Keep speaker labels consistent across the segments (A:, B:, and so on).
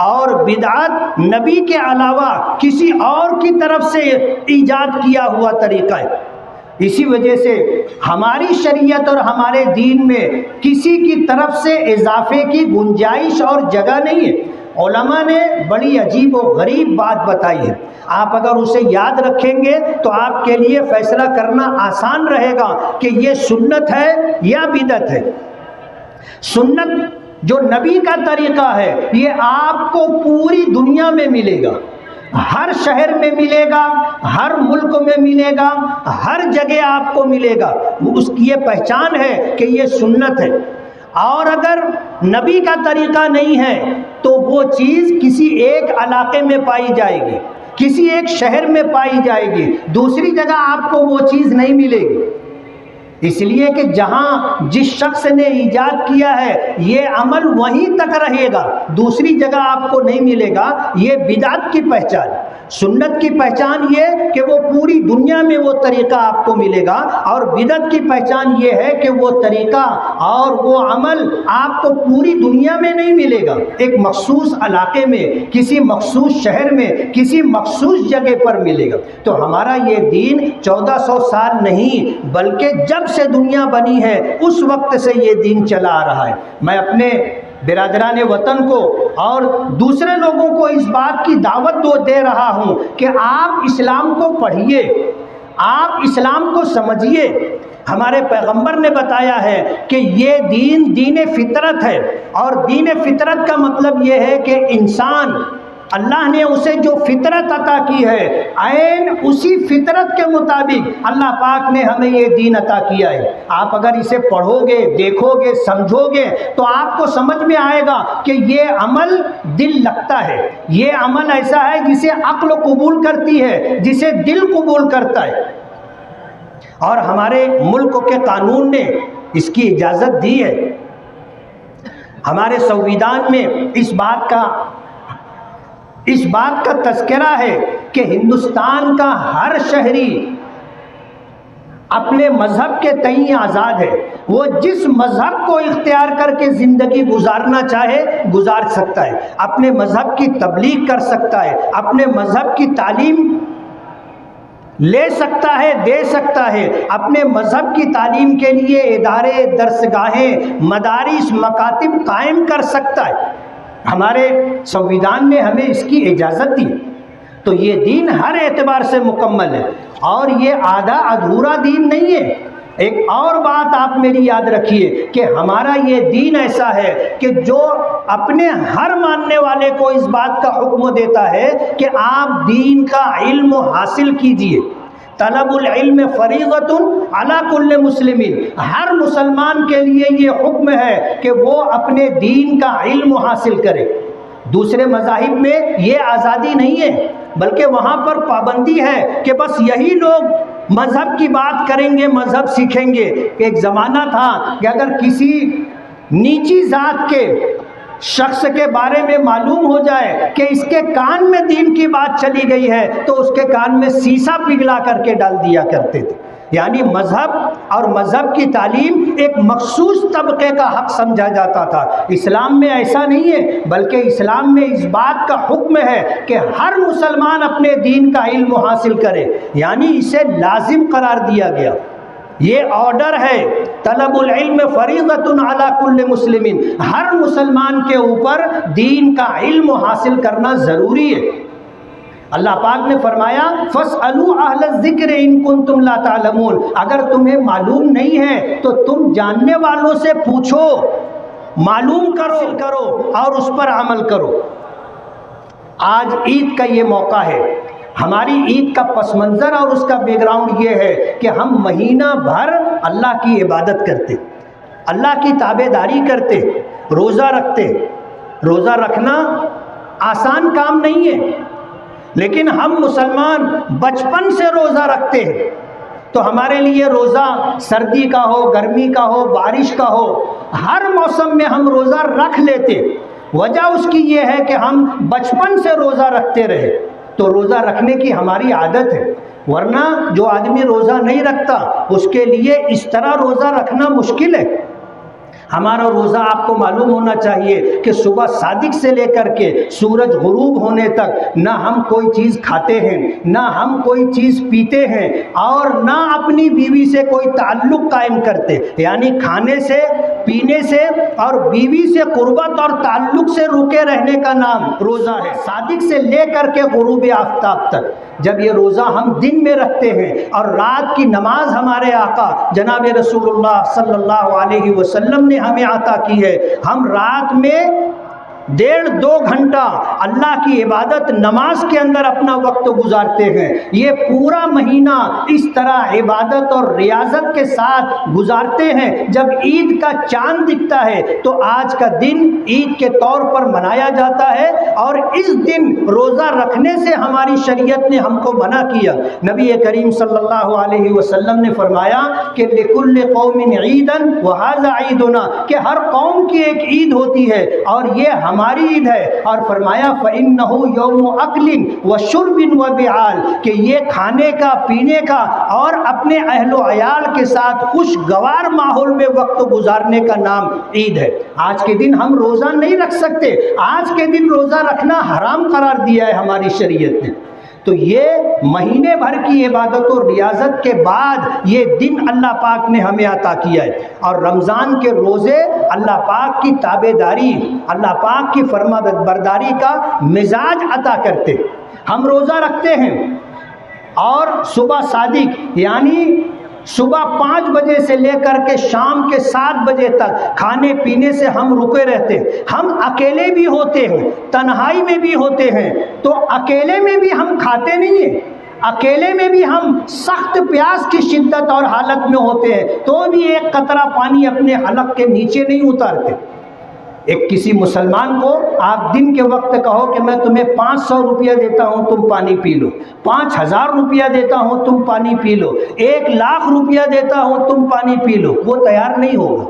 A: اور بدعت نبی کے علاوہ کسی اور کی طرف سے ایجاد کیا ہوا طریقہ ہے۔ اسی وجہ سے ہماری شریعت اور ہمارے دین میں کسی کی طرف سے اضافے کی گنجائش اور جگہ نہیں ہے۔ علماء نے بڑی عجیب و غریب بات بتائی ہے، آپ اگر اسے یاد رکھیں گے تو آپ کے لیے فیصلہ کرنا آسان رہے گا کہ یہ سنت ہے یا بدعت ہے۔ سنت جو نبی کا طریقہ ہے یہ آپ کو پوری دنیا میں ملے گا، ہر شہر میں ملے گا، ہر ملک میں ملے گا، ہر جگہ آپ کو ملے گا، اس کی یہ پہچان ہے کہ یہ سنت ہے۔ اور اگر نبی کا طریقہ نہیں ہے تو وہ چیز کسی ایک علاقے میں پائی جائے گی، کسی ایک شہر میں پائی جائے گی، دوسری جگہ آپ کو وہ چیز نہیں ملے گی۔ اس لیے کہ جہاں جس شخص نے ایجاد کیا ہے یہ عمل وہیں تک رہے گا، دوسری جگہ آپ کو نہیں ملے گا۔ یہ بدعت کی پہچان، سنت کی پہچان یہ کہ وہ پوری دنیا میں وہ طریقہ آپ کو ملے گا، اور بدعت کی پہچان یہ ہے کہ وہ طریقہ اور وہ عمل آپ کو پوری دنیا میں نہیں ملے گا، ایک مخصوص علاقے میں، کسی مخصوص شہر میں، کسی مخصوص جگہ پر ملے گا۔ تو ہمارا یہ دین 1400 سال نہیں بلکہ جب سے دنیا بنی ہے اس وقت سے یہ دین چلا آ رہا ہے۔ میں اپنے برادران وطن کو اور دوسرے لوگوں کو اس بات کی دعوت دے رہا ہوں کہ آپ اسلام کو پڑھیے، آپ اسلام کو سمجھیے۔ ہمارے پیغمبر نے بتایا ہے کہ یہ دین دین فطرت ہے، اور دین فطرت کا مطلب یہ ہے کہ انسان، اللہ نے اسے جو فطرت عطا کی ہے عین اسی فطرت کے مطابق اللہ پاک نے ہمیں یہ دین عطا کیا ہے۔ آپ اگر اسے پڑھو گے، دیکھو گے، سمجھو گے تو آپ کو سمجھ میں آئے گا کہ یہ عمل دل لگتا ہے، یہ عمل ایسا ہے جسے عقل قبول کرتی ہے، جسے دل قبول کرتا ہے۔ اور ہمارے ملک کے قانون نے اس کی اجازت دی ہے۔ ہمارے سنویدھان میں اس بات کا تذکرہ ہے کہ ہندوستان کا ہر شہری اپنے مذہب کے تئیں آزاد ہے، وہ جس مذہب کو اختیار کر کے زندگی گزارنا چاہے گزار سکتا ہے، اپنے مذہب کی تبلیغ کر سکتا ہے، اپنے مذہب کی تعلیم لے سکتا ہے، دے سکتا ہے، اپنے مذہب کی تعلیم کے لیے ادارے، درسگاہیں، مدارس، مکاتب قائم کر سکتا ہے۔ ہمارے سنویدھان نے ہمیں اس کی اجازت دی، تو یہ دین ہر اعتبار سے مکمل ہے، اور یہ آدھا ادھورا دین نہیں ہے۔ ایک اور بات آپ میری یاد رکھیے کہ ہمارا یہ دین ایسا ہے کہ جو اپنے ہر ماننے والے کو اس بات کا حکم دیتا ہے کہ آپ دین کا علم حاصل کیجئے۔ طلب العلم فریضۃ علی کل مسلم، ہر مسلمان کے لیے یہ حکم ہے کہ وہ اپنے دین کا علم حاصل کرے۔ دوسرے مذاہب میں یہ آزادی نہیں ہے، بلکہ وہاں پر پابندی ہے کہ بس یہی لوگ مذہب کی بات کریں گے، مذہب سیکھیں گے۔ ایک زمانہ تھا کہ اگر کسی نیچی ذات کے شخص کے بارے میں معلوم ہو جائے کہ اس کے کان میں دین کی بات چلی گئی ہے تو اس کے کان میں سیسا پگھلا کر کے ڈال دیا کرتے تھے۔ یعنی مذہب اور مذہب کی تعلیم ایک مخصوص طبقے کا حق سمجھا جاتا تھا۔ اسلام میں ایسا نہیں ہے، بلکہ اسلام میں اس بات کا حکم ہے کہ ہر مسلمان اپنے دین کا علم حاصل کرے، یعنی اسے لازم قرار دیا گیا۔ یہ آرڈر ہے، طلب العلم فریضۃ علی کل مسلم، ہر مسلمان کے اوپر دین کا علم حاصل کرنا ضروری ہے۔ اللہ پاک نے فرمایا فَاسْأَلُوا أَهْلَ الذِّكْرِ إِن كُنتُمْ لَا تَعْلَمُونَ، اگر تمہیں معلوم نہیں ہے تو تم جاننے والوں سے پوچھو، معلوم کرو اور اس پر عمل کرو۔ آج عید کا یہ موقع ہے، ہماری عید کا پس منظر اور اس کا بیک گراؤنڈ یہ ہے کہ ہم مہینہ بھر اللہ کی عبادت کرتے، اللہ کی تابع داری کرتے، روزہ رکھتے۔ روزہ رکھنا آسان کام نہیں ہے، لیکن ہم مسلمان بچپن سے روزہ رکھتے ہیں، تو ہمارے لیے روزہ سردی کا ہو، گرمی کا ہو، بارش کا ہو، ہر موسم میں ہم روزہ رکھ لیتے۔ وجہ اس کی یہ ہے کہ ہم بچپن سے روزہ رکھتے رہے، تو روزہ رکھنے کی ہماری عادت ہے۔ ورنہ جو آدمی روزہ نہیں رکھتا اس کے لیے اس طرح روزہ رکھنا مشکل ہے۔ ہمارا روزہ آپ کو معلوم ہونا چاہیے کہ صبح صادق سے لے کر کے سورج غروب ہونے تک نہ ہم کوئی چیز کھاتے ہیں، نہ ہم کوئی چیز پیتے ہیں، اور نہ اپنی بیوی سے کوئی تعلق قائم کرتے، یعنی کھانے سے، پینے سے اور بیوی سے قربت اور تعلق سے رکے رہنے کا نام روزہ ہے، صادق سے لے کر کے غروب آفتاب تک۔ جب یہ روزہ ہم دن میں رکھتے ہیں اور رات کی نماز ہمارے آقا جناب رسول اللہ صلی اللہ علیہ وسلم نے ہمیں عطا کی ہے، ہم رات میں 1.5-2 گھنٹہ اللہ کی عبادت نماز کے اندر اپنا وقت گزارتے ہیں، یہ پورا مہینہ اس طرح عبادت اور ریاضت کے ساتھ گزارتے ہیں۔ جب عید کا چاند دکھتا ہے تو آج کا دن عید کے طور پر منایا جاتا ہے، اور اس دن روزہ رکھنے سے ہماری شریعت نے ہم کو منع کیا۔ نبی کریم صلی اللہ علیہ وسلم نے فرمایا کہ لِكُلِّ قَوْمٍ عِيدًا وَهَذَا عِيدُنَا، کہ ہر قوم کی ایک عید ہوتی ہے اور یہ ہماری عید ہے، اور فرمایا فَإِنَّهُ يَوْمُ أَكْلٍ وَشُرْبٍ وَبِعَالٍ، کہ یہ کھانے کا، پینے کا اور اپنے اہل و عیال کے ساتھ خوشگوار ماحول میں وقت گزارنے کا نام عید ہے۔ آج کے دن ہم روزہ نہیں رکھ سکتے، آج کے دن روزہ رکھنا حرام قرار دیا ہے ہماری شریعت نے۔ تو یہ مہینے بھر کی عبادت و ریاضت کے بعد یہ دن اللہ پاک نے ہمیں عطا کیا ہے، اور رمضان کے روزے اللہ پاک کی تابع داری، اللہ پاک کی فرما برداری کا مزاج عطا کرتے۔ ہم روزہ رکھتے ہیں اور صبح صادق یعنی صبح 5 بجے سے لے کر کے شام کے 7 بجے تک کھانے پینے سے ہم رکے رہتے ہیں۔ ہم اکیلے بھی ہوتے ہیں، تنہائی میں بھی ہوتے ہیں، تو اکیلے میں بھی ہم کھاتے نہیں ہیں، اکیلے میں بھی ہم سخت پیاس کی شدت اور حالت میں ہوتے ہیں تو بھی ایک قطرہ پانی اپنے حلق کے نیچے نہیں اتارتے۔ ایک کسی مسلمان کو آپ دن کے وقت کہو کہ میں تمہیں 500 روپیہ دیتا ہوں تم پانی پی لو، 5000 روپیہ دیتا ہوں تم پانی پی لو، 1,00,000 روپیہ دیتا ہوں تم پانی پی لو، وہ تیار نہیں ہوگا۔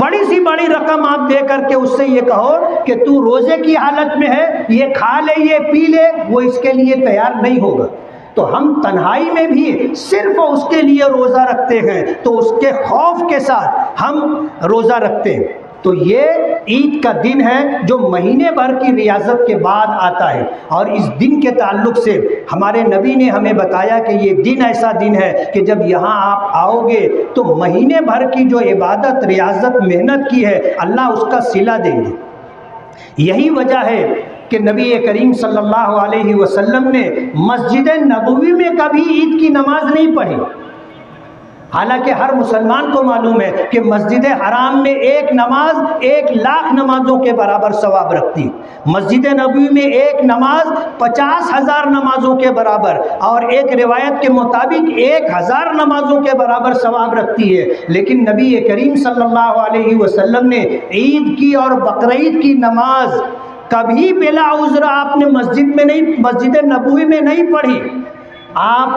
A: بڑی سی بڑی رقم آپ دے کر کے اس سے یہ کہو کہ تو روزے کی حالت میں ہے، یہ کھا لے، یہ پی لے، وہ اس کے لیے تیار نہیں ہوگا۔ تو ہم تنہائی میں بھی صرف اس کے لیے روزہ رکھتے ہیں، تو اس کے خوف کے ساتھ ہم روزہ رکھتے ہیں۔ تو یہ عید کا دن ہے جو مہینے بھر کی ریاضت کے بعد آتا ہے، اور اس دن کے تعلق سے ہمارے نبی نے ہمیں بتایا کہ یہ دن ایسا دن ہے کہ جب یہاں آپ آؤ گے تو مہینے بھر کی جو عبادت، ریاضت، محنت کی ہے اللہ اس کا صلہ دیں گے۔ یہی وجہ ہے کہ نبی کریم صلی اللہ علیہ وسلم نے مسجد نبوی میں کبھی عید کی نماز نہیں پڑھی، حالانکہ ہر مسلمان کو معلوم ہے کہ مسجد حرام میں ایک نماز 1,00,000 نمازوں کے برابر ثواب رکھتی ہے، مسجد نبوی میں ایک نماز 50,000 نمازوں کے برابر، اور ایک روایت کے مطابق 1,000 نمازوں کے برابر ثواب رکھتی ہے۔ لیکن نبی کریم صلی اللہ علیہ وسلم نے عید کی اور بقرعید کی نماز کبھی بلا عذر آپ نے مسجد نبوی میں نہیں پڑھی، آپ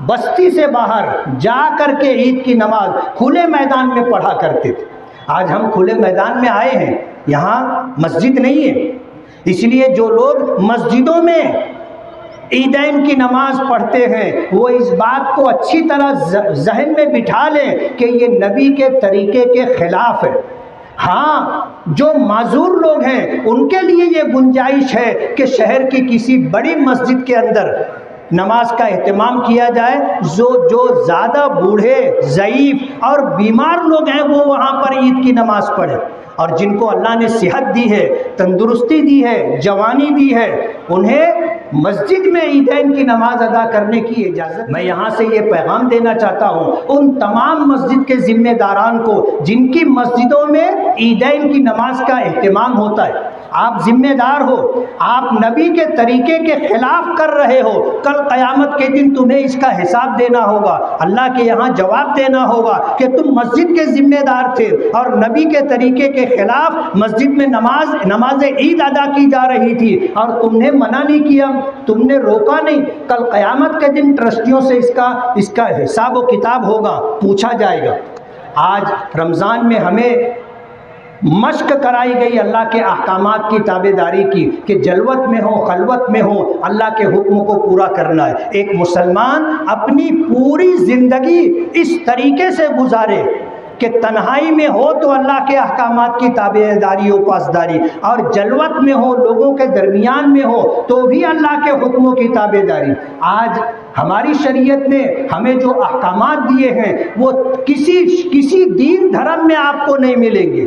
A: بستی سے باہر جا کر کے عید کی نماز کھلے میدان میں پڑھا کرتے تھے۔ آج ہم کھلے میدان میں آئے ہیں، یہاں مسجد نہیں ہے، اس لیے جو لوگ مسجدوں میں عیدین کی نماز پڑھتے ہیں وہ اس بات کو اچھی طرح ذہن میں بٹھا لیں کہ یہ نبی کے طریقے کے خلاف ہے۔ ہاں، جو معذور لوگ ہیں ان کے لیے یہ گنجائش ہے کہ شہر کی کسی بڑی مسجد کے اندر نماز کا اہتمام کیا جائے، جو زیادہ بوڑھے، ضعیف اور بیمار لوگ ہیں وہ وہاں پر عید کی نماز پڑھیں، اور جن کو اللہ نے صحت دی ہے، تندرستی دی ہے، جوانی دی ہے، انہیں مسجد میں عیدین کی نماز ادا کرنے کی اجازت۔ میں یہاں سے یہ پیغام دینا چاہتا ہوں ان تمام مسجد کے ذمہ داران کو جن کی مسجدوں میں عیدین کی نماز کا اہتمام ہوتا ہے، آپ ذمہ دار ہو، آپ نبی کے طریقے کے خلاف کر رہے ہو، کل قیامت کے دن تمہیں اس کا حساب دینا ہوگا، اللہ کے یہاں جواب دینا ہوگا کہ تم مسجد کے ذمہ دار تھے اور نبی کے طریقے کے خلاف مسجد میں نماز عید ادا کی جا رہی تھی اور تم نے منع نہیں کیا، تم نے روکا نہیں۔ کل قیامت کے دن ٹرسٹیوں سے اس کا حساب و کتاب ہوگا، پوچھا جائے گا۔ آج رمضان میں ہمیں مشق کرائی گئی اللہ کے احکامات کی تابع داری کی کہ جلوت میں ہو، خلوت میں ہو، اللہ کے حکم کو پورا کرنا ہے۔ ایک مسلمان اپنی پوری زندگی اس طریقے سے گزارے کہ تنہائی میں ہو تو اللہ کے احکامات کی تابعداری و پاسداری، اور جلوت میں ہو، لوگوں کے درمیان میں ہو تو بھی اللہ کے حکموں کی تابعداری۔ آج ہماری شریعت نے ہمیں جو احکامات دیے ہیں وہ کسی دین دھرم میں آپ کو نہیں ملیں گے۔